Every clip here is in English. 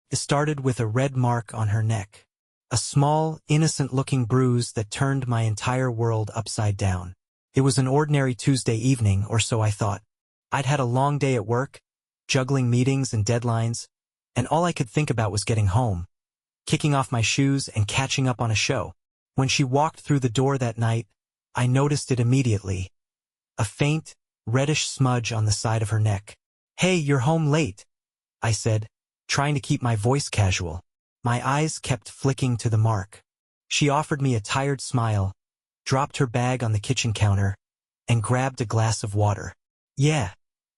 It started with a red mark on her neck. A small, innocent-looking bruise that turned my entire world upside down. It was an ordinary Tuesday evening, or so I thought. I'd had a long day at work, juggling meetings and deadlines, and all I could think about was getting home, kicking off my shoes and catching up on a show. When she walked through the door that night, I noticed it immediately. A faint, reddish smudge on the side of her neck. "Hey, you're home late," I said, trying to keep my voice casual. My eyes kept flicking to the mark. She offered me a tired smile, dropped her bag on the kitchen counter, and grabbed a glass of water. "Yeah,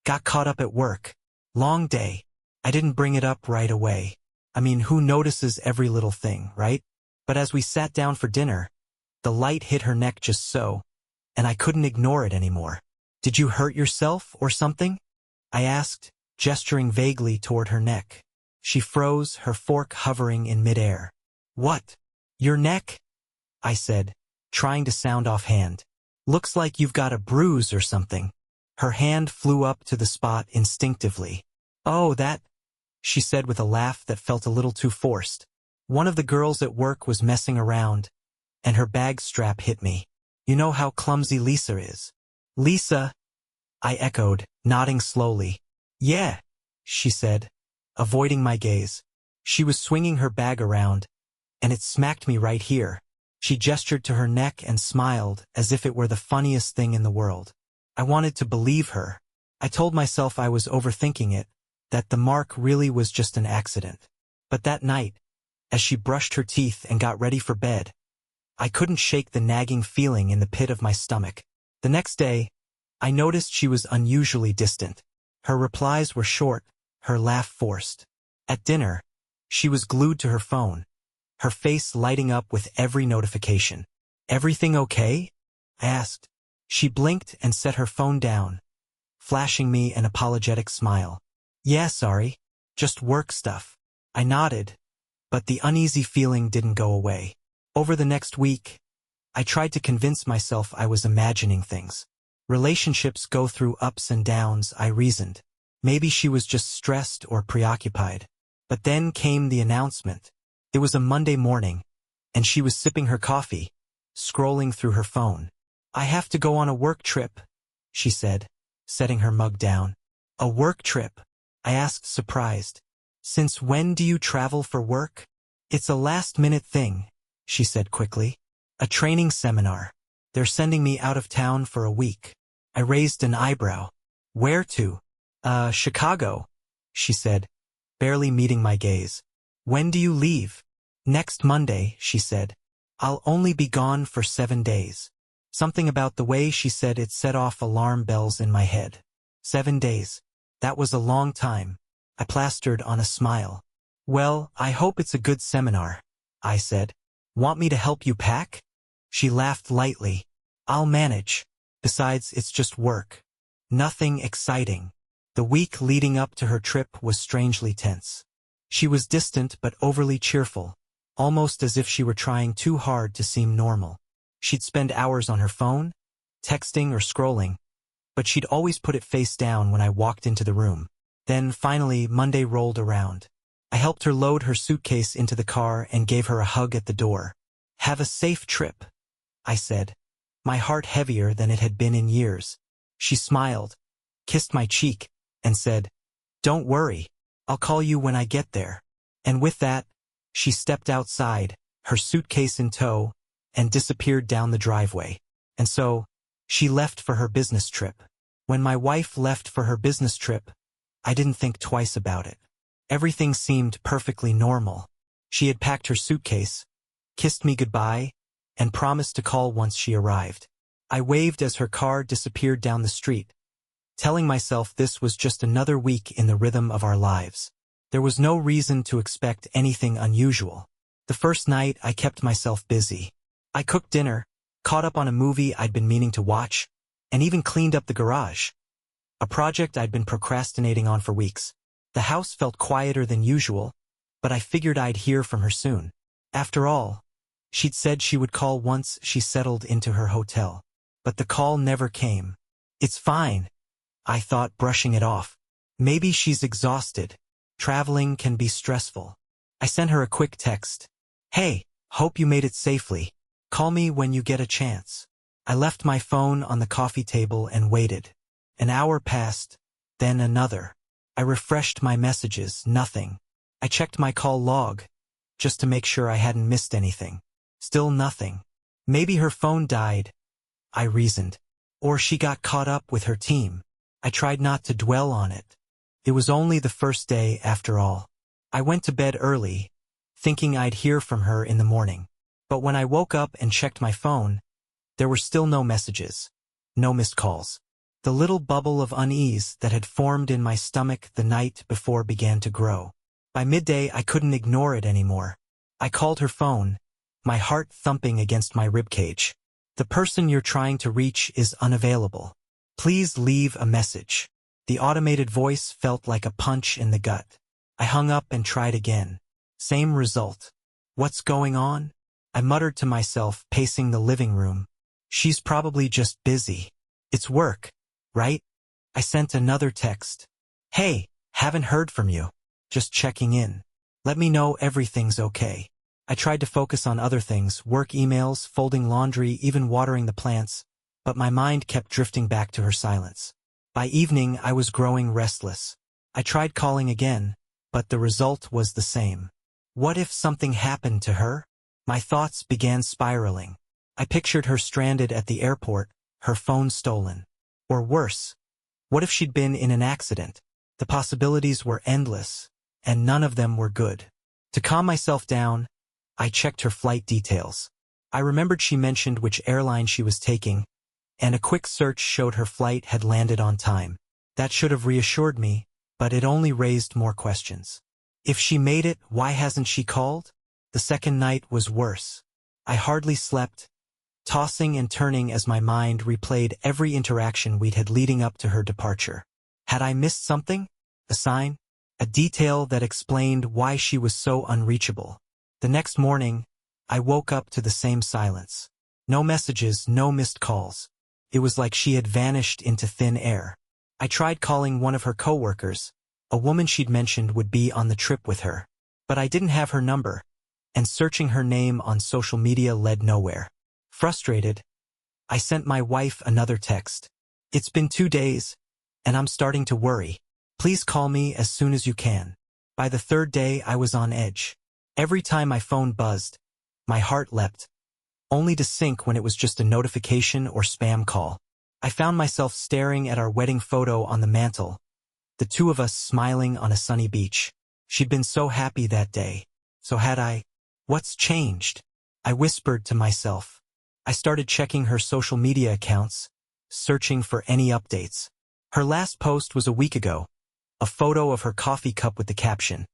got caught up at work. Long day." I didn't bring it up right away. I mean, who notices every little thing, right? But as we sat down for dinner, the light hit her neck just so, and I couldn't ignore it anymore. "Did you hurt yourself or something?" I asked, gesturing vaguely toward her neck. She froze, her fork hovering in midair. "What? Your neck?" I said, trying to sound offhand. "Looks like you've got a bruise or something." Her hand flew up to the spot instinctively. "Oh, that," she said with a laugh that felt a little too forced. "One of the girls at work was messing around, and her bag strap hit me. You know how clumsy Lisa is." "Lisa?" I echoed, nodding slowly. "Yeah," she said, avoiding my gaze. She was swinging her bag around, and it smacked me right here. She gestured to her neck and smiled as if it were the funniest thing in the world. I wanted to believe her. I told myself I was overthinking it, that the mark really was just an accident. But that night, as she brushed her teeth and got ready for bed, I couldn't shake the nagging feeling in the pit of my stomach. The next day, I noticed she was unusually distant. Her replies were short, her laugh forced. At dinner, she was glued to her phone, her face lighting up with every notification. "Everything okay?" I asked. She blinked and set her phone down, flashing me an apologetic smile. "Yeah, sorry. Just work stuff." I nodded, but the uneasy feeling didn't go away. Over the next week, I tried to convince myself I was imagining things. Relationships go through ups and downs, I reasoned. Maybe she was just stressed or preoccupied. But then came the announcement. It was a Monday morning, and she was sipping her coffee, scrolling through her phone. "I have to go on a work trip," she said, setting her mug down. "A work trip?" I asked, surprised. "Since when do you travel for work?" "It's a last-minute thing," she said quickly. "A training seminar. They're sending me out of town for a week." I raised an eyebrow. "Where to?" Chicago," she said, barely meeting my gaze. "When do you leave?" "Next Monday," she said. "I'll only be gone for 7 days." Something about the way she said it set off alarm bells in my head. 7 days. That was a long time. I plastered on a smile. "Well, I hope it's a good seminar," I said. "Want me to help you pack?" She laughed lightly. "I'll manage. Besides, it's just work. Nothing exciting." The week leading up to her trip was strangely tense. She was distant but overly cheerful, almost as if she were trying too hard to seem normal. She'd spend hours on her phone, texting or scrolling, but she'd always put it face down when I walked into the room. Then, finally, Monday rolled around. I helped her load her suitcase into the car and gave her a hug at the door. "Have a safe trip," I said, my heart heavier than it had been in years. She smiled, kissed my cheek, and said, "Don't worry, I'll call you when I get there." And with that, she stepped outside, her suitcase in tow, and disappeared down the driveway. And so, she left for her business trip. When my wife left for her business trip, I didn't think twice about it. Everything seemed perfectly normal. She had packed her suitcase, kissed me goodbye, and promised to call once she arrived. I waved as her car disappeared down the street, telling myself this was just another week in the rhythm of our lives. There was no reason to expect anything unusual. The first night, I kept myself busy. I cooked dinner, caught up on a movie I'd been meaning to watch, and even cleaned up the garage, a project I'd been procrastinating on for weeks. The house felt quieter than usual, but I figured I'd hear from her soon. After all, she'd said she would call once she settled into her hotel. But the call never came. "It's fine," I thought, brushing it off. "Maybe she's exhausted. Traveling can be stressful." I sent her a quick text. Hey, hope you made it safely. Call me when you get a chance. I left my phone on the coffee table and waited. An hour passed, then another. I refreshed my messages, nothing. I checked my call log, just to make sure I hadn't missed anything. Still nothing. Maybe her phone died, I reasoned. Or she got caught up with her team. I tried not to dwell on it. It was only the first day after all. I went to bed early, thinking I'd hear from her in the morning. But when I woke up and checked my phone, there were still no messages, no missed calls. The little bubble of unease that had formed in my stomach the night before began to grow. By midday, I couldn't ignore it anymore. I called her phone, my heart thumping against my ribcage. The person you're trying to reach is unavailable. Please leave a message. The automated voice felt like a punch in the gut. I hung up and tried again. Same result. What's going on? I muttered to myself, pacing the living room. She's probably just busy. It's work, right? I sent another text. Hey, haven't heard from you. Just checking in. Let me know everything's okay. I tried to focus on other things, work emails, folding laundry, even watering the plants, but my mind kept drifting back to her silence. By evening, I was growing restless. I tried calling again, but the result was the same. What if something happened to her? My thoughts began spiraling. I pictured her stranded at the airport, her phone stolen. Or worse, what if she'd been in an accident? The possibilities were endless, and none of them were good. To calm myself down, I checked her flight details. I remembered she mentioned which airline she was taking, and a quick search showed her flight had landed on time. That should have reassured me, but it only raised more questions. If she made it, why hasn't she called? The second night was worse. I hardly slept, tossing and turning as my mind replayed every interaction we'd had leading up to her departure. Had I missed something? A sign? A detail that explained why she was so unreachable. The next morning, I woke up to the same silence. No messages, no missed calls. It was like she had vanished into thin air. I tried calling one of her coworkers, a woman she'd mentioned would be on the trip with her. But I didn't have her number, and searching her name on social media led nowhere. Frustrated, I sent my wife another text. It's been 2 days, and I'm starting to worry. Please call me as soon as you can. By the third day, I was on edge. Every time my phone buzzed, my heart leapt, only to sink when it was just a notification or spam call. I found myself staring at our wedding photo on the mantel, the two of us smiling on a sunny beach. She'd been so happy that day. So had I. What's changed? I whispered to myself. I started checking her social media accounts, searching for any updates. Her last post was a week ago, a photo of her coffee cup with the caption,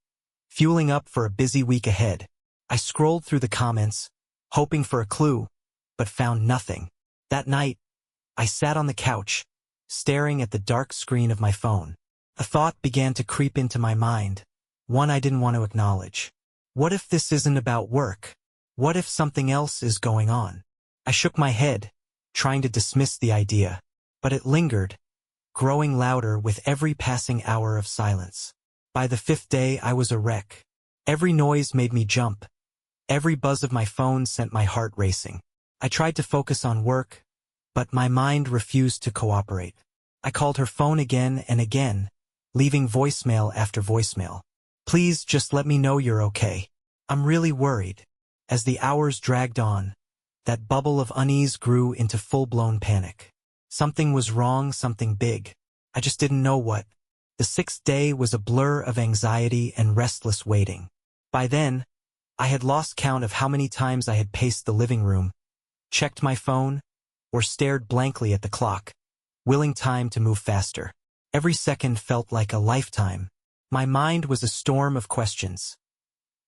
"Fueling up for a busy week ahead." I scrolled through the comments, hoping for a clue, but found nothing. That night, I sat on the couch, staring at the dark screen of my phone. A thought began to creep into my mind, one I didn't want to acknowledge. What if this isn't about work? What if something else is going on? I shook my head, trying to dismiss the idea, but it lingered, growing louder with every passing hour of silence. By the 5th day, I was a wreck. Every noise made me jump. Every buzz of my phone sent my heart racing. I tried to focus on work, but my mind refused to cooperate. I called her phone again and again, leaving voicemail after voicemail. Please just let me know you're okay. I'm really worried. As the hours dragged on, that bubble of unease grew into full-blown panic. Something was wrong, something big. I just didn't know what. The 6th day was a blur of anxiety and restless waiting. By then, I had lost count of how many times I had paced the living room, checked my phone, or stared blankly at the clock, willing time to move faster. Every second felt like a lifetime. My mind was a storm of questions.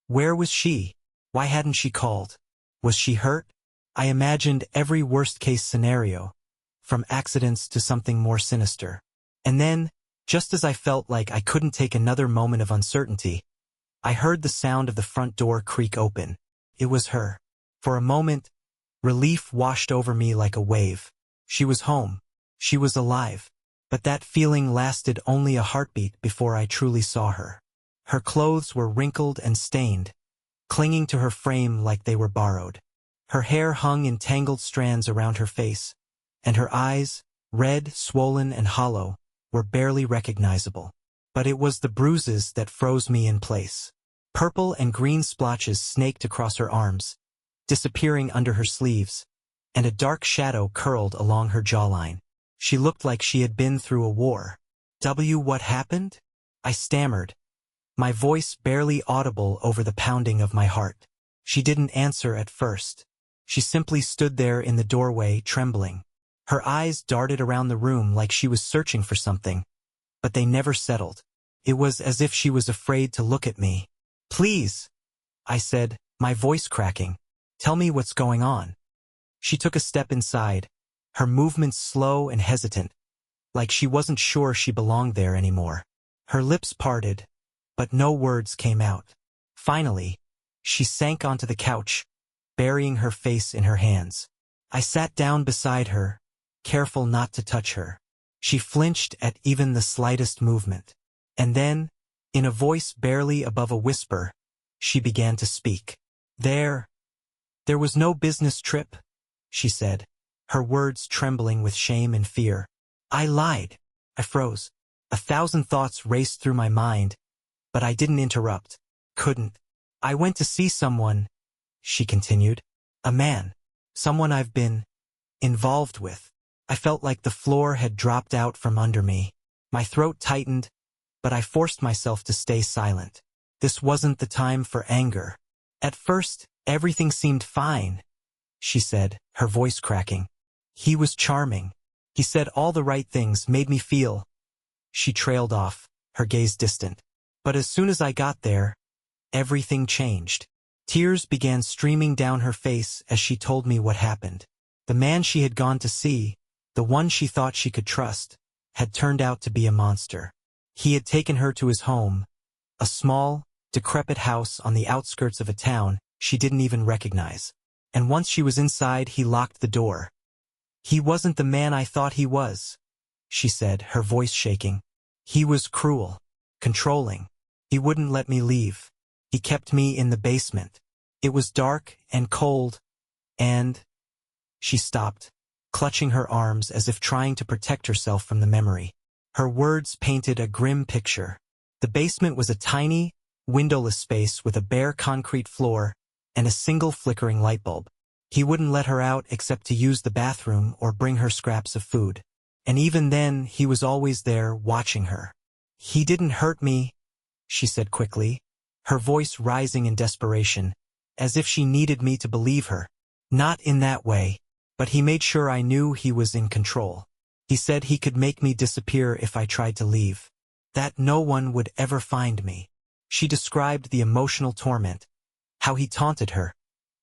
Where was she? Why hadn't she called? Was she hurt? I imagined every worst-case scenario, from accidents to something more sinister. And then, just as I felt like I couldn't take another moment of uncertainty, I heard the sound of the front door creak open. It was her. For a moment, relief washed over me like a wave. She was home. She was alive. But that feeling lasted only a heartbeat before I truly saw her. Her clothes were wrinkled and stained, clinging to her frame like they were borrowed. Her hair hung in tangled strands around her face, and her eyes, red, swollen, and hollow, were barely recognizable. But it was the bruises that froze me in place. Purple and green splotches snaked across her arms, disappearing under her sleeves, and a dark shadow curled along her jawline. She looked like she had been through a war. What happened? I stammered, my voice barely audible over the pounding of my heart. She didn't answer at first. She simply stood there in the doorway, trembling. Her eyes darted around the room like she was searching for something, but they never settled. It was as if she was afraid to look at me. "Please," I said, my voice cracking. "Tell me what's going on." She took a step inside, her movements slow and hesitant, like she wasn't sure she belonged there anymore. Her lips parted, but no words came out. Finally, she sank onto the couch, burying her face in her hands. I sat down beside her, careful not to touch her. She flinched at even the slightest movement. And then, in a voice barely above a whisper, she began to speak. There was no business trip," she said, her words trembling with shame and fear. "I lied." I froze. 1,000 thoughts raced through my mind, but I didn't interrupt. Couldn't. "I went to see someone," she continued. "A man. Someone I've been involved with." I felt like the floor had dropped out from under me. My throat tightened, but I forced myself to stay silent. This wasn't the time for anger. "At first, everything seemed fine," she said, her voice cracking. "He was charming. He said all the right things, made me feel—" She trailed off, her gaze distant. "But as soon as I got there, everything changed." Tears began streaming down her face as she told me what happened. The man she had gone to see, the one she thought she could trust, had turned out to be a monster. He had taken her to his home, a small, decrepit house on the outskirts of a town she didn't even recognize. And once she was inside, he locked the door. "He wasn't the man I thought he was," she said, her voice shaking. "He was cruel, controlling. He wouldn't let me leave. He kept me in the basement. It was dark and cold, and—" She stopped, clutching her arms as if trying to protect herself from the memory. Her words painted a grim picture. The basement was a tiny, windowless space with a bare concrete floor and a single flickering light bulb. He wouldn't let her out except to use the bathroom or bring her scraps of food. And even then, he was always there, watching her. "He didn't hurt me," she said quickly, her voice rising in desperation, as if she needed me to believe her. "Not in that way. But he made sure I knew he was in control. He said he could make me disappear if I tried to leave. That no one would ever find me." She described the emotional torment, how he taunted her,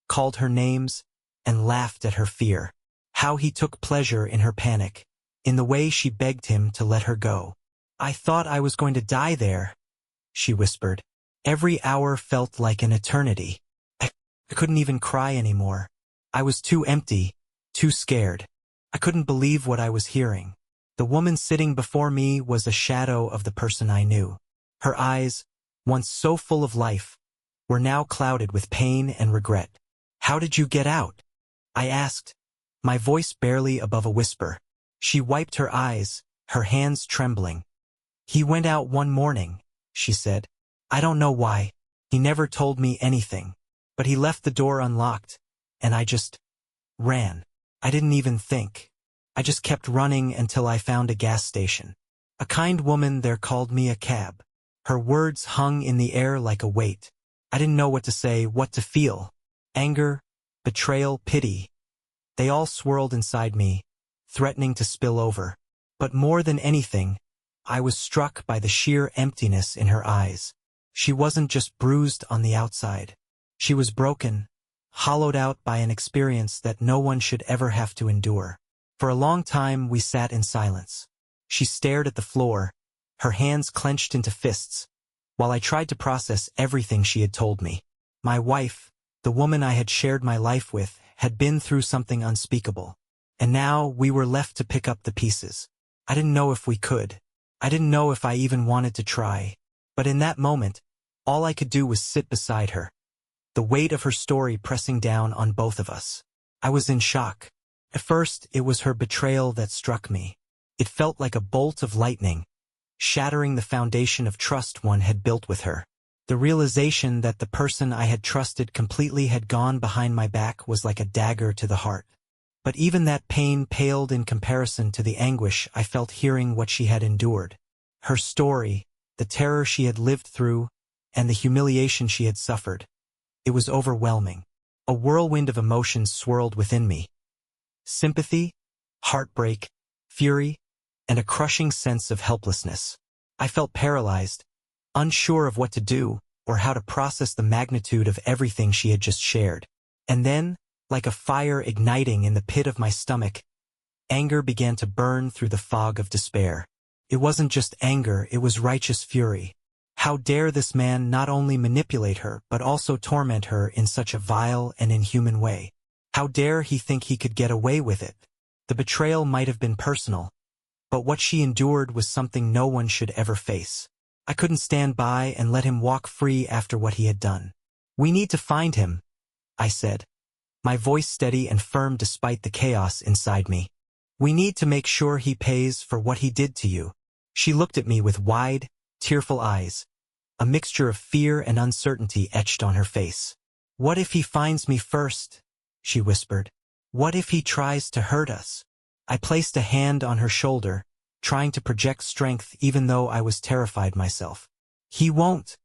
called her names, and laughed at her fear. How he took pleasure in her panic, in the way she begged him to let her go. "I thought I was going to die there," she whispered. "Every hour felt like an eternity. I couldn't even cry anymore. I was too empty, too scared. I couldn't believe what I was hearing." The woman sitting before me was a shadow of the person I knew. Her eyes, once so full of life, were now clouded with pain and regret. "How did you get out?" I asked, my voice barely above a whisper. She wiped her eyes, her hands trembling. "He went out one morning," she said. "I don't know why. He never told me anything. But he left the door unlocked, and I just ran. I didn't even think. I just kept running until I found a gas station. A kind woman there called me a cab." Her words hung in the air like a weight. I didn't know what to say, what to feel. Anger, betrayal, pity. They all swirled inside me, threatening to spill over. But more than anything, I was struck by the sheer emptiness in her eyes. She wasn't just bruised on the outside. She was broken, hollowed out by an experience that no one should ever have to endure. For a long time we sat in silence. She stared at the floor, her hands clenched into fists, while I tried to process everything she had told me. My wife, the woman I had shared my life with, had been through something unspeakable. And now we were left to pick up the pieces. I didn't know if we could. I didn't know if I even wanted to try. But in that moment, All I could do was sit beside her, the weight of her story pressing down on both of us. I was in shock. At first, it was her betrayal that struck me. It felt like a bolt of lightning, shattering the foundation of trust one had built with her. The realization that the person I had trusted completely had gone behind my back was like a dagger to the heart. But even that pain paled in comparison to the anguish I felt hearing what she had endured. Her story, the terror she had lived through, and the humiliation she had suffered. It was overwhelming. A whirlwind of emotions swirled within me. Sympathy, heartbreak, fury, and a crushing sense of helplessness. I felt paralyzed, unsure of what to do or how to process the magnitude of everything she had just shared. And then, like a fire igniting in the pit of my stomach, anger began to burn through the fog of despair. It wasn't just anger, it was righteous fury. How dare this man not only manipulate her but also torment her in such a vile and inhuman way? How dare he think he could get away with it? The betrayal might have been personal, but what she endured was something no one should ever face. I couldn't stand by and let him walk free after what he had done. "We need to find him," I said, my voice steady and firm despite the chaos inside me. "We need to make sure he pays for what he did to you." She looked at me with wide, tearful eyes, a mixture of fear and uncertainty etched on her face. "What if he finds me first?" she whispered. "What if he tries to hurt us?" I placed a hand on her shoulder, trying to project strength even though I was terrified myself. "He won't,"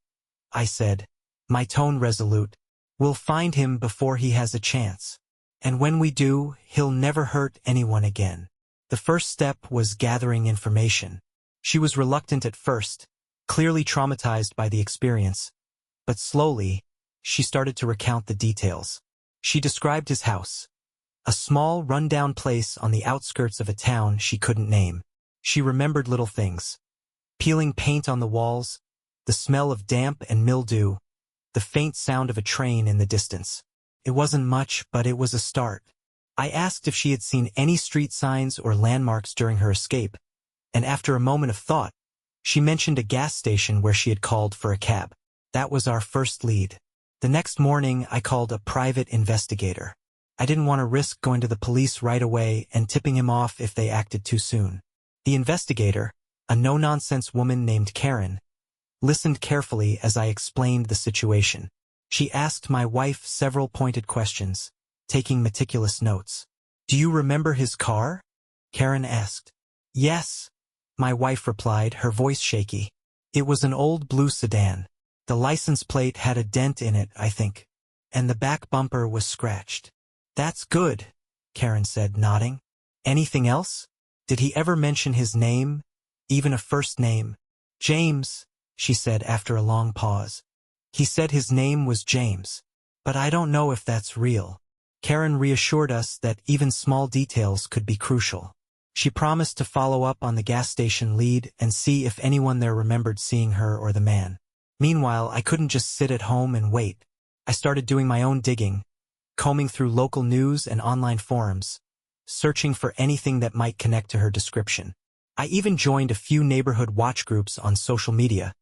I said, my tone resolute. "We'll find him before he has a chance. And when we do, he'll never hurt anyone again." The first step was gathering information. She was reluctant at first, clearly traumatized by the experience, but slowly, she started to recount the details. She described his house, a small, run-down place on the outskirts of a town she couldn't name. She remembered little things: peeling paint on the walls, the smell of damp and mildew, the faint sound of a train in the distance. It wasn't much, but it was a start. I asked if she had seen any street signs or landmarks during her escape, and after a moment of thought, she mentioned a gas station where she had called for a cab. That was our first lead. The next morning, I called a private investigator. I didn't want to risk going to the police right away and tipping him off if they acted too soon. The investigator, a no-nonsense woman named Karen, listened carefully as I explained the situation. She asked my wife several pointed questions, taking meticulous notes. "Do you remember his car?" Karen asked. "Yes," my wife replied, her voice shaky. "It was an old blue sedan. The license plate had a dent in it, I think, and the back bumper was scratched." "That's good," Karen said, nodding. "Anything else? Did he ever mention his name, even a first name?" "James," she said after a long pause. "He said his name was James, but I don't know if that's real." Karen reassured us that even small details could be crucial. She promised to follow up on the gas station lead and see if anyone there remembered seeing her or the man. Meanwhile, I couldn't just sit at home and wait. I started doing my own digging, combing through local news and online forums, searching for anything that might connect to her description. I even joined a few neighborhood watch groups on social media,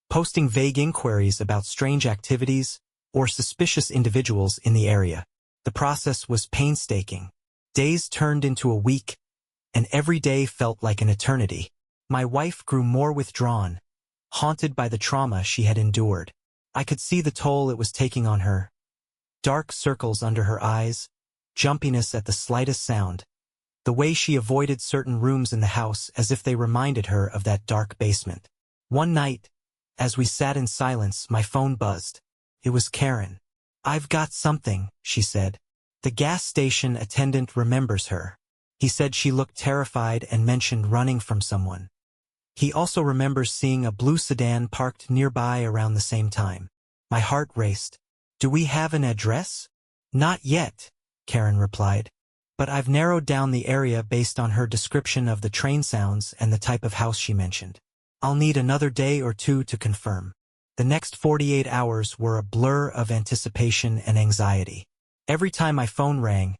posting vague inquiries about strange activities or suspicious individuals in the area. The process was painstaking. Days turned into a week, and every day felt like an eternity. My wife grew more withdrawn, haunted by the trauma she had endured. I could see the toll it was taking on her. Dark circles under her eyes, jumpiness at the slightest sound, the way she avoided certain rooms in the house as if they reminded her of that dark basement. One night, as we sat in silence, my phone buzzed. It was Karen. "I've got something," she said. "The gas station attendant remembers her. He said she looked terrified and mentioned running from someone. He also remembers seeing a blue sedan parked nearby around the same time." My heart raced. "Do we have an address?" "Not yet," Karen replied, "but I've narrowed down the area based on her description of the train sounds and the type of house she mentioned. I'll need another day or two to confirm." The next 48 hours were a blur of anticipation and anxiety. Every time my phone rang,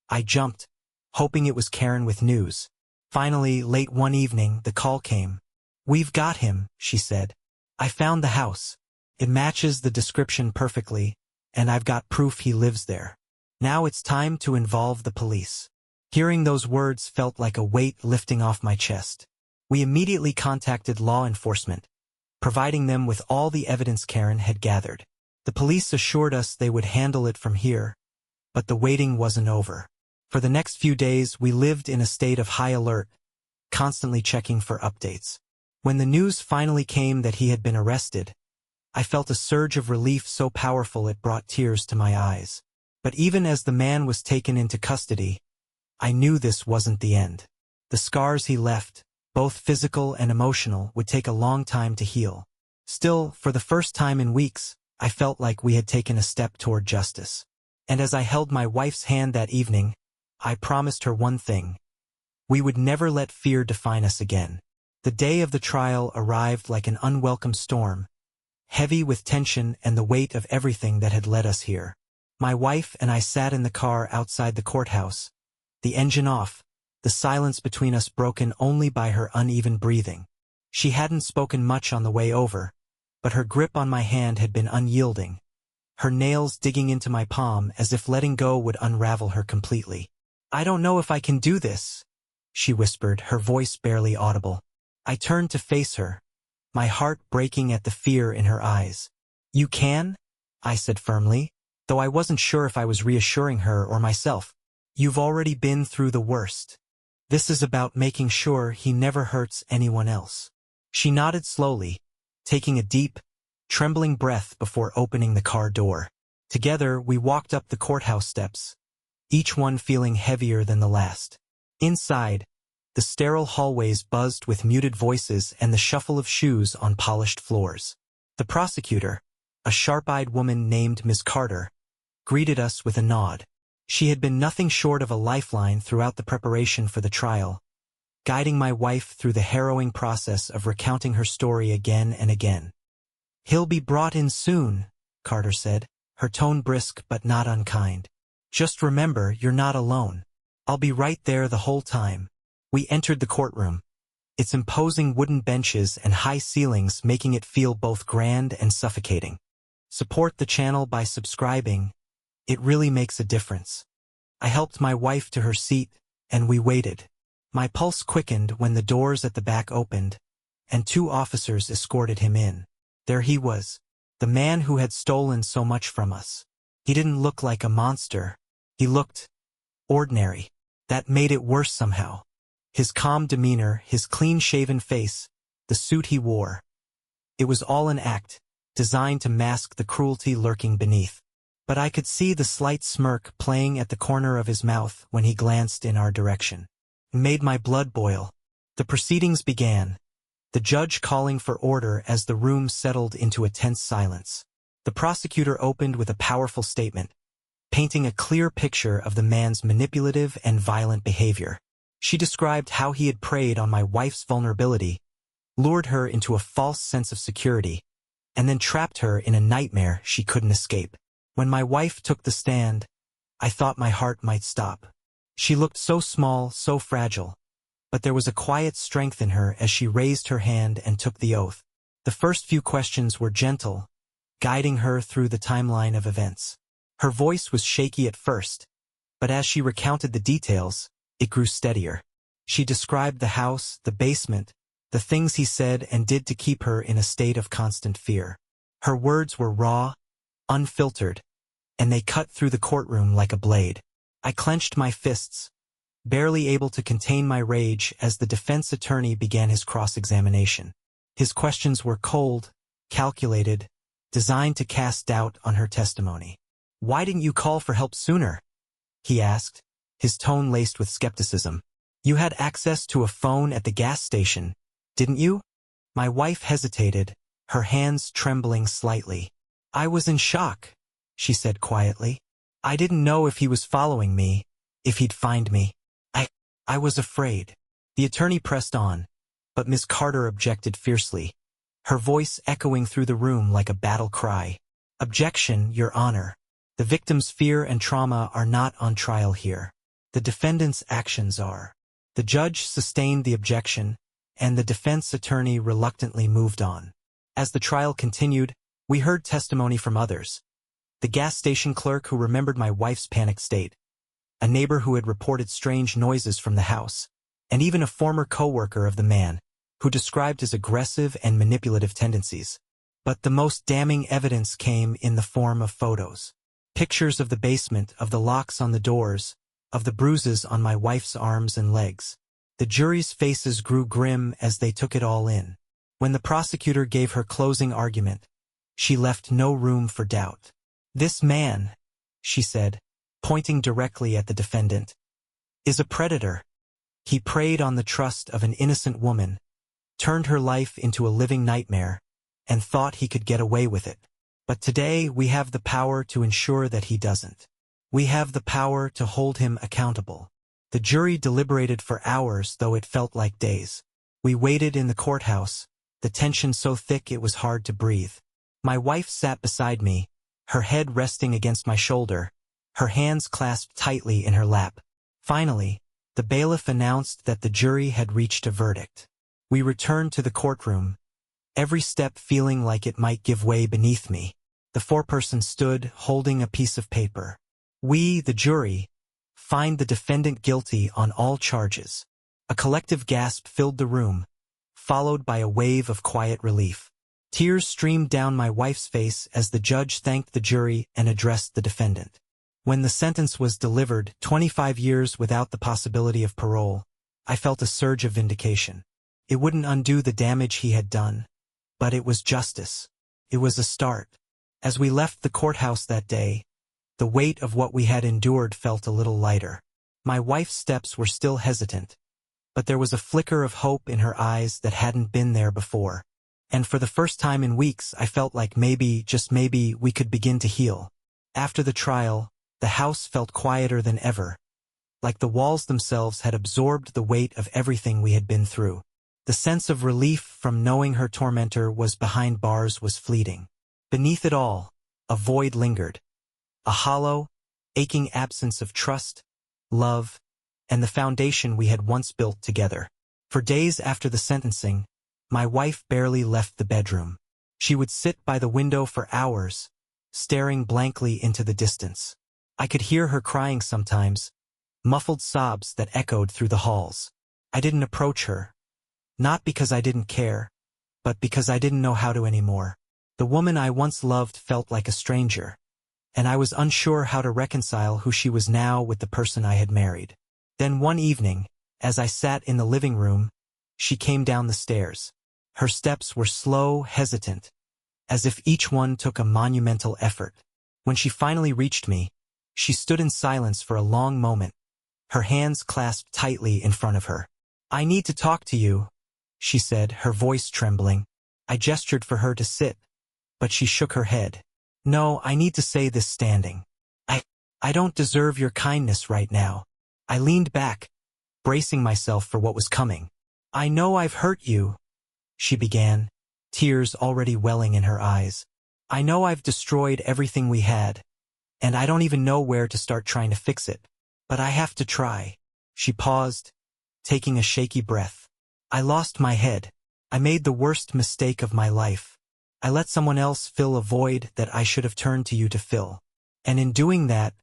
I jumped, hoping it was Karen with news. Finally, late one evening, the call came. "We've got him," she said. "I found the house. It matches the description perfectly, and I've got proof he lives there. Now it's time to involve the police." Hearing those words felt like a weight lifting off my chest. We immediately contacted law enforcement, providing them with all the evidence Karen had gathered. The police assured us they would handle it from here, but the waiting wasn't over. For the next few days, we lived in a state of high alert, constantly checking for updates. When the news finally came that he had been arrested, I felt a surge of relief so powerful it brought tears to my eyes. But even as the man was taken into custody, I knew this wasn't the end. The scars he left, both physical and emotional, would take a long time to heal. Still, for the first time in weeks, I felt like we had taken a step toward justice. And as I held my wife's hand that evening, I promised her one thing. We would never let fear define us again. The day of the trial arrived like an unwelcome storm, heavy with tension and the weight of everything that had led us here. My wife and I sat in the car outside the courthouse, the engine off, the silence between us broken only by her uneven breathing. She hadn't spoken much on the way over, but her grip on my hand had been unyielding, her nails digging into my palm as if letting go would unravel her completely. "I don't know if I can do this," she whispered, her voice barely audible. I turned to face her, my heart breaking at the fear in her eyes. "You can?" I said firmly, though I wasn't sure if I was reassuring her or myself. "You've already been through the worst. This is about making sure he never hurts anyone else." She nodded slowly, taking a deep, trembling breath before opening the car door. Together, we walked up the courthouse steps, each one feeling heavier than the last. Inside, the sterile hallways buzzed with muted voices and the shuffle of shoes on polished floors. The prosecutor, a sharp-eyed woman named Ms. Carter, greeted us with a nod. She had been nothing short of a lifeline throughout the preparation for the trial, guiding my wife through the harrowing process of recounting her story again and again. "He'll be brought in soon," Carter said, her tone brisk but not unkind. "Just remember, you're not alone. I'll be right there the whole time." We entered the courtroom, its imposing wooden benches and high ceilings making it feel both grand and suffocating. Support the channel by subscribing. It really makes a difference. I helped my wife to her seat, and we waited. My pulse quickened when the doors at the back opened, and 2 officers escorted him in. There he was, the man who had stolen so much from us. He didn't look like a monster. He looked ordinary. That made it worse somehow. His calm demeanor, his clean-shaven face, the suit he wore. It was all an act, designed to mask the cruelty lurking beneath. But I could see the slight smirk playing at the corner of his mouth when he glanced in our direction. It made my blood boil. The proceedings began, the judge calling for order as the room settled into a tense silence. The prosecutor opened with a powerful statement, painting a clear picture of the man's manipulative and violent behavior. She described how he had preyed on my wife's vulnerability, lured her into a false sense of security, and then trapped her in a nightmare she couldn't escape. When my wife took the stand, I thought my heart might stop. She looked so small, so fragile, but there was a quiet strength in her as she raised her hand and took the oath. The first few questions were gentle, guiding her through the timeline of events. Her voice was shaky at first, but as she recounted the details, it grew steadier. She described the house, the basement, the things he said and did to keep her in a state of constant fear. Her words were raw, unfiltered, and they cut through the courtroom like a blade. I clenched my fists, barely able to contain my rage as the defense attorney began his cross-examination. His questions were cold, calculated, designed to cast doubt on her testimony. "Why didn't you call for help sooner?" he asked, his tone laced with skepticism. "You had access to a phone at the gas station, didn't you?" My wife hesitated, her hands trembling slightly. "I was in shock," she said quietly. "I didn't know if he was following me, if he'd find me. I was afraid." The attorney pressed on, but Miss Carter objected fiercely, her voice echoing through the room like a battle cry. "Objection, Your Honor. The victim's fear and trauma are not on trial here. The defendant's actions are." The judge sustained the objection, and the defense attorney reluctantly moved on. As the trial continued, We heard testimony from others. The gas station clerk who remembered my wife's panicked state, a neighbor who had reported strange noises from the house, and even a former co-worker of the man, who described his aggressive and manipulative tendencies. But the most damning evidence came in the form of photos. Pictures of the basement, of the locks on the doors, of the bruises on my wife's arms and legs. The jury's faces grew grim as they took it all in. When the prosecutor gave her closing argument, she left no room for doubt. "This man," she said, pointing directly at the defendant, "is a predator. He preyed on the trust of an innocent woman, turned her life into a living nightmare, and thought he could get away with it. But today we have the power to ensure that he doesn't. We have the power to hold him accountable." The jury deliberated for hours, though it felt like days. We waited in the courthouse, the tension so thick it was hard to breathe. My wife sat beside me, her head resting against my shoulder, her hands clasped tightly in her lap. Finally, the bailiff announced that the jury had reached a verdict. We returned to the courtroom, every step feeling like it might give way beneath me. The foreperson stood, holding a piece of paper. "We, the jury, find the defendant guilty on all charges." A collective gasp filled the room, followed by a wave of quiet relief. Tears streamed down my wife's face as the judge thanked the jury and addressed the defendant. When the sentence was delivered, 25 years without the possibility of parole, I felt a surge of vindication. It wouldn't undo the damage he had done, but it was justice. It was a start. As we left the courthouse that day, the weight of what we had endured felt a little lighter. My wife's steps were still hesitant, but there was a flicker of hope in her eyes that hadn't been there before. And for the first time in weeks, I felt like maybe, just maybe, we could begin to heal. After the trial, the house felt quieter than ever, like the walls themselves had absorbed the weight of everything we had been through. The sense of relief from knowing her tormentor was behind bars was fleeting. Beneath it all, a void lingered. A hollow, aching absence of trust, love, and the foundation we had once built together. For days after the sentencing, my wife barely left the bedroom. She would sit by the window for hours, staring blankly into the distance. I could hear her crying sometimes, muffled sobs that echoed through the halls. I didn't approach her, not because I didn't care, but because I didn't know how to anymore. The woman I once loved felt like a stranger, and I was unsure how to reconcile who she was now with the person I had married. Then one evening, as I sat in the living room, she came down the stairs. Her steps were slow, hesitant, as if each one took a monumental effort. When she finally reached me, she stood in silence for a long moment, her hands clasped tightly in front of her. "I need to talk to you," she said, her voice trembling. I gestured for her to sit, but she shook her head. "No, I need to say this standing. I don't deserve your kindness right now." I leaned back, bracing myself for what was coming. "I know I've hurt you," she began, tears already welling in her eyes. "I know I've destroyed everything we had, and I don't even know where to start trying to fix it. But I have to try." She paused, taking a shaky breath. "I lost my head. I made the worst mistake of my life. I let someone else fill a void that I should have turned to you to fill. And in doing that,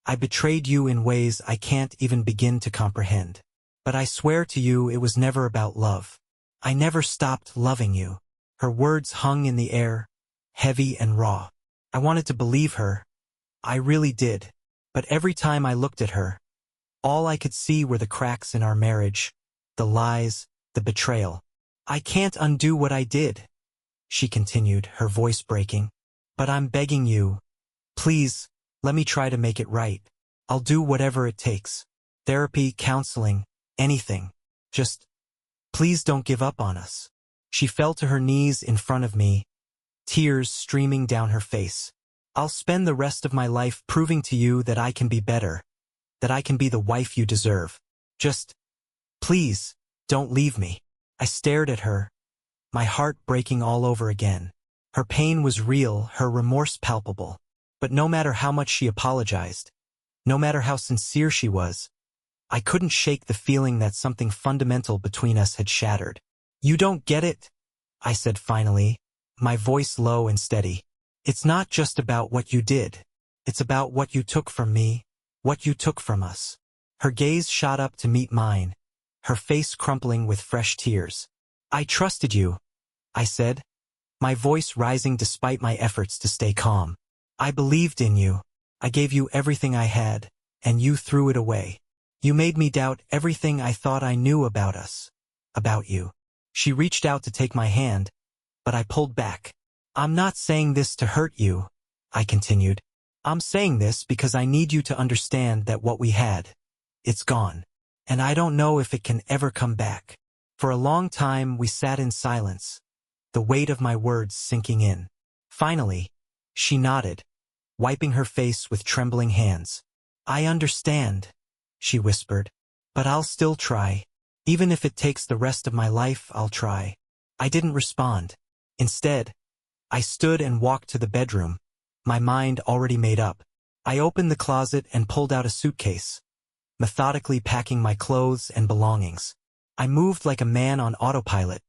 I betrayed you in ways I can't even begin to comprehend. But I swear to you it was never about love. I never stopped loving you." Her words hung in the air, heavy and raw. I wanted to believe her. I really did. But every time I looked at her, all I could see were the cracks in our marriage, the lies, the betrayal. "I can't undo what I did," she continued, her voice breaking. "But I'm begging you, please, let me try to make it right. I'll do whatever it takes. Therapy, counseling, anything. Just, please don't give up on us." She fell to her knees in front of me, tears streaming down her face. "I'll spend the rest of my life proving to you that I can be better, that I can be the wife you deserve. Just, please, don't leave me." I stared at her, my heart breaking all over again. Her pain was real, her remorse palpable. But no matter how much she apologized, no matter how sincere she was, I couldn't shake the feeling that something fundamental between us had shattered. "You don't get it," I said finally, my voice low and steady. It's not just about what you did. It's about what you took from me, what you took from us. Her gaze shot up to meet mine, her face crumpling with fresh tears. I trusted you, I said, my voice rising despite my efforts to stay calm. I believed in you. I gave you everything I had, and you threw it away. You made me doubt everything I thought I knew about us, about you. She reached out to take my hand, but I pulled back. I'm not saying this to hurt you, I continued. I'm saying this because I need you to understand that what we had, it's gone. And I don't know if it can ever come back. For a long time we sat in silence, the weight of my words sinking in. Finally, she nodded, wiping her face with trembling hands. I understand, she whispered, but I'll still try. Even if it takes the rest of my life, I'll try. I didn't respond. Instead, I stood and walked to the bedroom, my mind already made up. I opened the closet and pulled out a suitcase, methodically packing my clothes and belongings. I moved like a man on autopilot,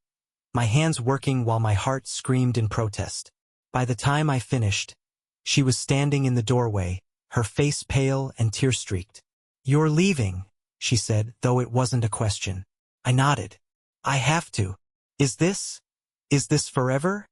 my hands working while my heart screamed in protest. By the time I finished, she was standing in the doorway, her face pale and tear-streaked. You're leaving, she said, though it wasn't a question. I nodded. I have to. Is this forever?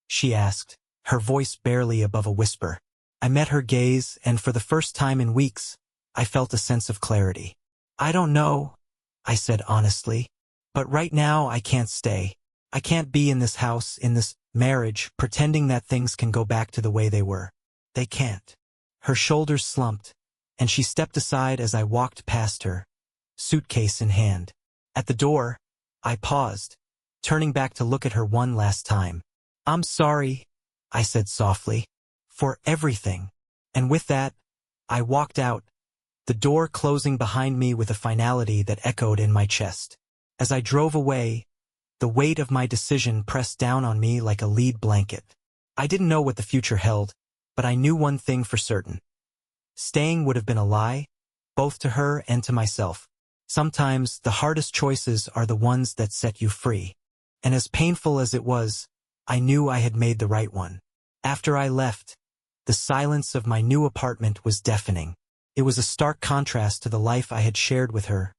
She asked, her voice barely above a whisper. I met her gaze, and for the first time in weeks, I felt a sense of clarity. I don't know, I said honestly, but right now I can't stay. I can't be in this house, in this marriage, pretending that things can go back to the way they were. They can't. Her shoulders slumped, and she stepped aside as I walked past her, suitcase in hand. At the door, I paused, turning back to look at her one last time. I'm sorry, I said softly, for everything. And with that, I walked out, the door closing behind me with a finality that echoed in my chest. As I drove away, the weight of my decision pressed down on me like a lead blanket. I didn't know what the future held, but I knew one thing for certain. Staying would have been a lie, both to her and to myself. Sometimes the hardest choices are the ones that set you free. And as painful as it was, I knew I had made the right one. After I left, the silence of my new apartment was deafening. It was a stark contrast to the life I had shared with her.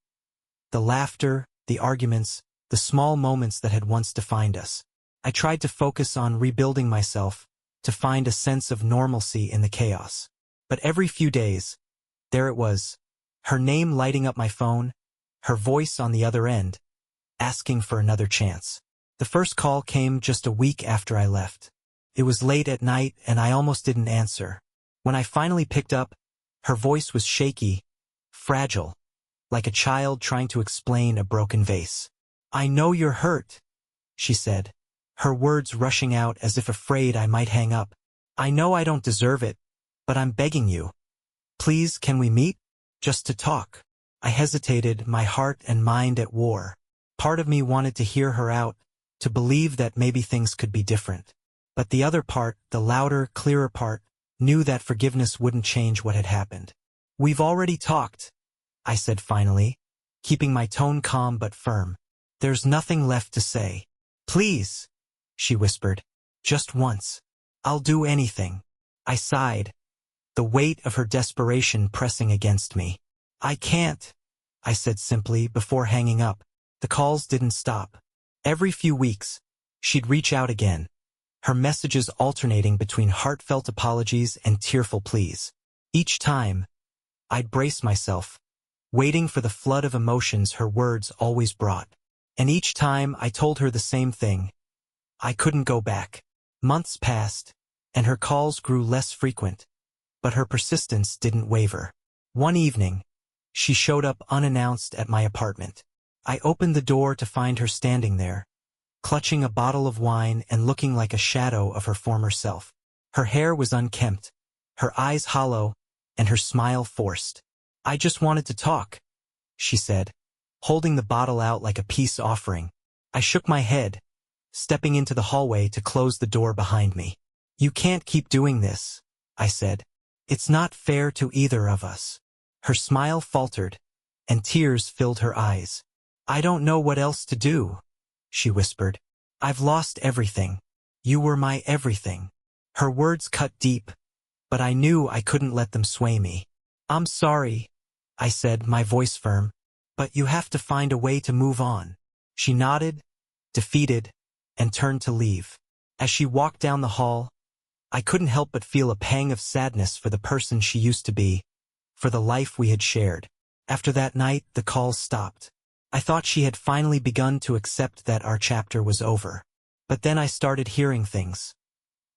The laughter, the arguments, the small moments that had once defined us. I tried to focus on rebuilding myself, to find a sense of normalcy in the chaos. But every few days, there it was, her name lighting up my phone, her voice on the other end, asking for another chance. The first call came just a week after I left. It was late at night and I almost didn't answer. When I finally picked up, her voice was shaky, fragile, like a child trying to explain a broken vase. I know you're hurt, she said, her words rushing out as if afraid I might hang up. I know I don't deserve it, but I'm begging you. Please, can we meet? Just to talk. I hesitated, my heart and mind at war. Part of me wanted to hear her out, to believe that maybe things could be different. But the other part, the louder, clearer part, knew that forgiveness wouldn't change what had happened. We've already talked, I said finally, keeping my tone calm but firm. There's nothing left to say. Please, she whispered, just once. I'll do anything. I sighed, the weight of her desperation pressing against me. I can't, I said simply before hanging up. The calls didn't stop. Every few weeks, she'd reach out again, her messages alternating between heartfelt apologies and tearful pleas. Each time, I'd brace myself, waiting for the flood of emotions her words always brought. And each time I told her the same thing. I couldn't go back. Months passed, and her calls grew less frequent, but her persistence didn't waver. One evening, she showed up unannounced at my apartment. I opened the door to find her standing there, clutching a bottle of wine and looking like a shadow of her former self. Her hair was unkempt, her eyes hollow, and her smile forced. I just wanted to talk, she said, holding the bottle out like a peace offering. I shook my head, stepping into the hallway to close the door behind me. You can't keep doing this, I said. It's not fair to either of us. Her smile faltered, and tears filled her eyes. I don't know what else to do, she whispered. I've lost everything. You were my everything. Her words cut deep, but I knew I couldn't let them sway me. "I'm sorry," I said, my voice firm, "but you have to find a way to move on." She nodded, defeated, and turned to leave. As she walked down the hall, I couldn't help but feel a pang of sadness for the person she used to be, for the life we had shared. After that night, the calls stopped. I thought she had finally begun to accept that our chapter was over. But then I started hearing things.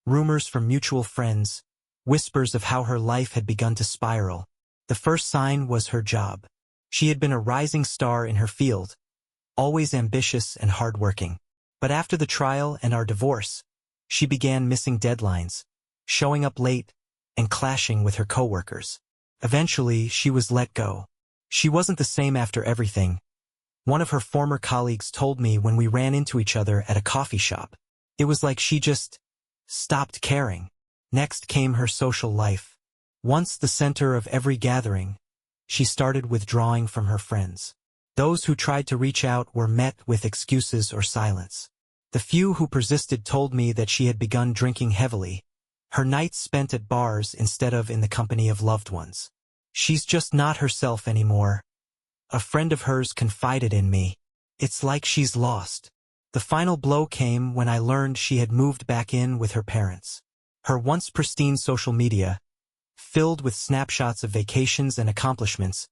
Rumors from mutual friends, whispers of how her life had begun to spiral. The first sign was her job. She had been a rising star in her field, always ambitious and hardworking. But after the trial and our divorce, she began missing deadlines, showing up late, and clashing with her coworkers. Eventually, she was let go. She wasn't the same after everything. One of her former colleagues told me when we ran into each other at a coffee shop. It was like she just stopped caring. Next came her social life. Once the center of every gathering, she started withdrawing from her friends. Those who tried to reach out were met with excuses or silence. The few who persisted told me that she had begun drinking heavily, her nights spent at bars instead of in the company of loved ones. "She's just not herself anymore," a friend of hers confided in me. "It's like she's lost." The final blow came when I learned she had moved back in with her parents. Her once pristine social media, filled with snapshots of vacations and accomplishments,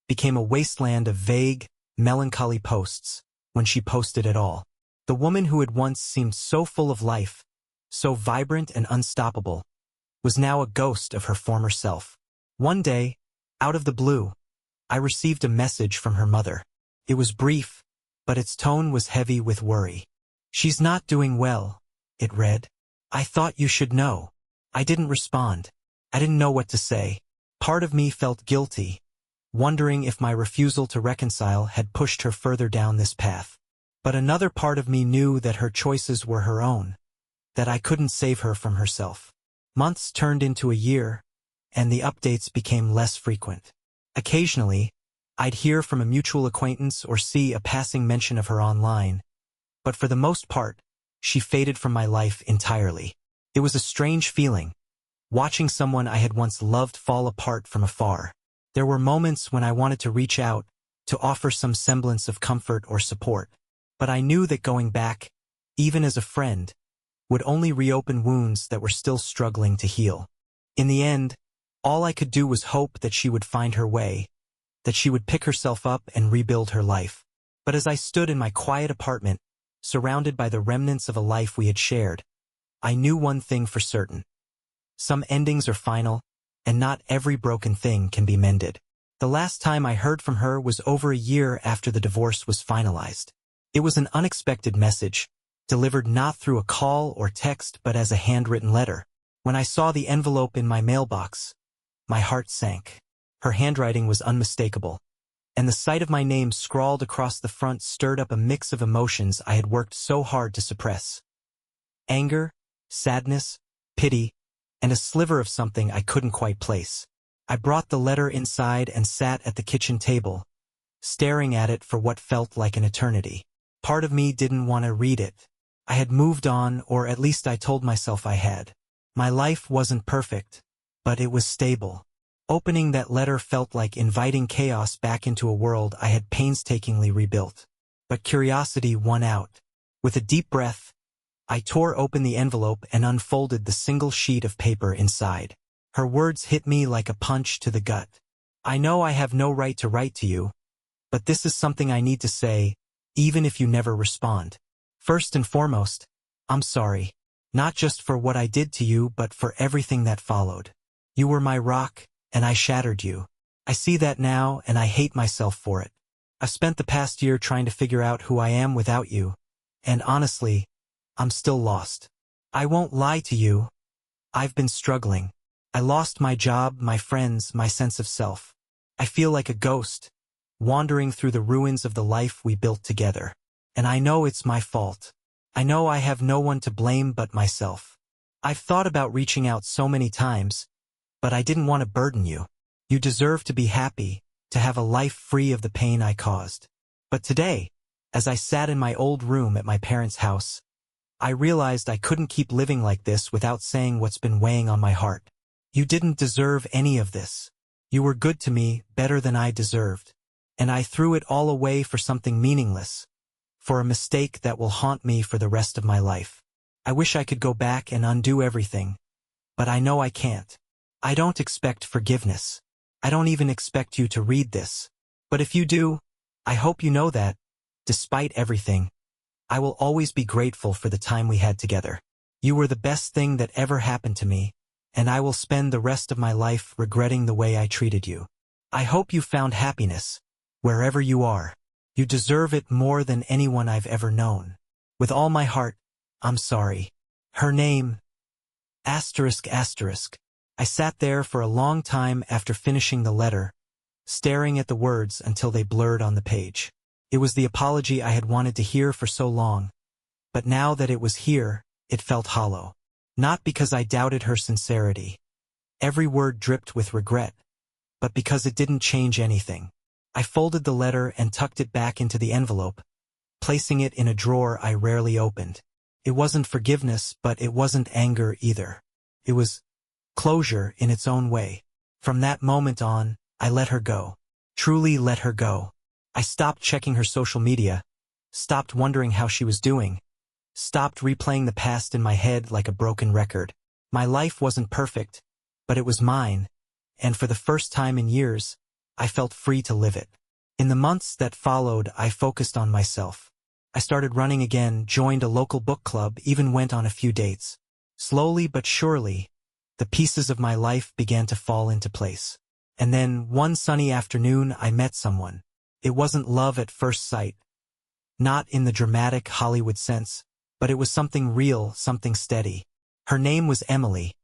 became a wasteland of vague, melancholy posts when she posted at all. The woman who had once seemed so full of life, so vibrant and unstoppable, was now a ghost of her former self. One day, out of the blue, I received a message from her mother. It was brief, but its tone was heavy with worry. "She's not doing well," it read. "I thought you should know." I didn't respond. I didn't know what to say. Part of me felt guilty, wondering if my refusal to reconcile had pushed her further down this path. But another part of me knew that her choices were her own, that I couldn't save her from herself. Months turned into a year, and the updates became less frequent. Occasionally, I'd hear from a mutual acquaintance or see a passing mention of her online, but for the most part, she faded from my life entirely. It was a strange feeling, watching someone I had once loved fall apart from afar. There were moments when I wanted to reach out, to offer some semblance of comfort or support, but I knew that going back, even as a friend, would only reopen wounds that were still struggling to heal. In the end, all I could do was hope that she would find her way, that she would pick herself up and rebuild her life. But as I stood in my quiet apartment, surrounded by the remnants of a life we had shared, I knew one thing for certain. Some endings are final, and not every broken thing can be mended. The last time I heard from her was over a year after the divorce was finalized. It was an unexpected message, delivered not through a call or text but as a handwritten letter. When I saw the envelope in my mailbox, my heart sank. Her handwriting was unmistakable, and the sight of my name scrawled across the front stirred up a mix of emotions I had worked so hard to suppress. Anger, sadness, pity, and a sliver of something I couldn't quite place. I brought the letter inside and sat at the kitchen table, staring at it for what felt like an eternity. Part of me didn't want to read it. I had moved on, or at least I told myself I had. My life wasn't perfect, but it was stable. Opening that letter felt like inviting chaos back into a world I had painstakingly rebuilt. But curiosity won out. With a deep breath, I tore open the envelope and unfolded the single sheet of paper inside. Her words hit me like a punch to the gut. "I know I have no right to write to you, but this is something I need to say, even if you never respond. First and foremost, I'm sorry, not just for what I did to you but for everything that followed. You were my rock, and I shattered you. I see that now, and I hate myself for it. I've spent the past year trying to figure out who I am without you, and honestly, I'm still lost. I won't lie to you. I've been struggling. I lost my job, my friends, my sense of self. I feel like a ghost, wandering through the ruins of the life we built together. And I know it's my fault. I know I have no one to blame but myself. I've thought about reaching out so many times, but I didn't want to burden you. You deserve to be happy, to have a life free of the pain I caused. But today, as I sat in my old room at my parents' house, I realized I couldn't keep living like this without saying what's been weighing on my heart. You didn't deserve any of this. You were good to me, better than I deserved. And I threw it all away for something meaningless, for a mistake that will haunt me for the rest of my life. I wish I could go back and undo everything, but I know I can't. I don't expect forgiveness. I don't even expect you to read this. But if you do, I hope you know that, despite everything, I will always be grateful for the time we had together. You were the best thing that ever happened to me, and I will spend the rest of my life regretting the way I treated you. I hope you found happiness, wherever you are. You deserve it more than anyone I've ever known. With all my heart, I'm sorry. Her name, ****. I sat there for a long time after finishing the letter, staring at the words until they blurred on the page. It was the apology I had wanted to hear for so long, but now that it was here, it felt hollow. Not because I doubted her sincerity. Every word dripped with regret, but because it didn't change anything. I folded the letter and tucked it back into the envelope, placing it in a drawer I rarely opened. It wasn't forgiveness, but it wasn't anger either. It was closure in its own way. From that moment on, I let her go. Truly let her go. I stopped checking her social media, stopped wondering how she was doing, stopped replaying the past in my head like a broken record. My life wasn't perfect, but it was mine, and for the first time in years, I felt free to live it. In the months that followed, I focused on myself. I started running again, joined a local book club, even went on a few dates. Slowly but surely, the pieces of my life began to fall into place. And then, one sunny afternoon, I met someone. It wasn't love at first sight. Not in the dramatic Hollywood sense, but it was something real, something steady. Her name was Emily,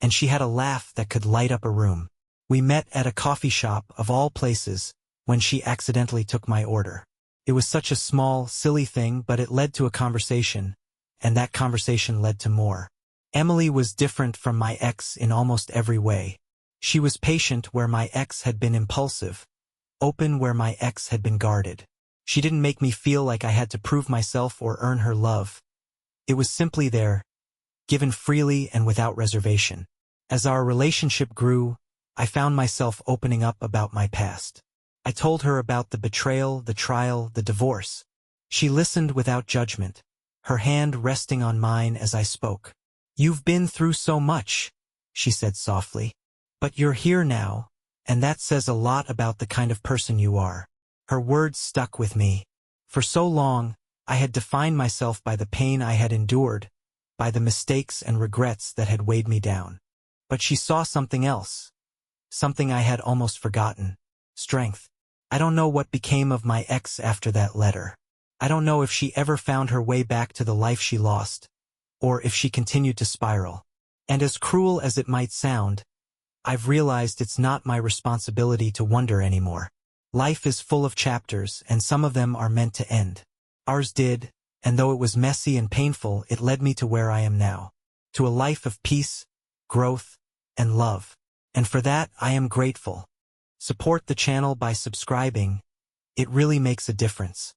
and she had a laugh that could light up a room. We met at a coffee shop, of all places, when she accidentally took my order. It was such a small, silly thing, but it led to a conversation, and that conversation led to more. Emily was different from my ex in almost every way. She was patient where my ex had been impulsive, open where my ex had been guarded. She didn't make me feel like I had to prove myself or earn her love. It was simply there, given freely and without reservation. As our relationship grew, I found myself opening up about my past. I told her about the betrayal, the trial, the divorce. She listened without judgment, her hand resting on mine as I spoke. "You've been through so much," she said softly. "But you're here now, and that says a lot about the kind of person you are." Her words stuck with me. For so long, I had defined myself by the pain I had endured, by the mistakes and regrets that had weighed me down. But she saw something else, something I had almost forgotten: strength. I don't know what became of my ex after that letter. I don't know if she ever found her way back to the life she lost, or if she continued to spiral. And as cruel as it might sound, I've realized it's not my responsibility to wonder anymore. Life is full of chapters, and some of them are meant to end. Ours did, and though it was messy and painful, it led me to where I am now, to a life of peace, growth, and love. And for that, I am grateful. Support the channel by subscribing. It really makes a difference.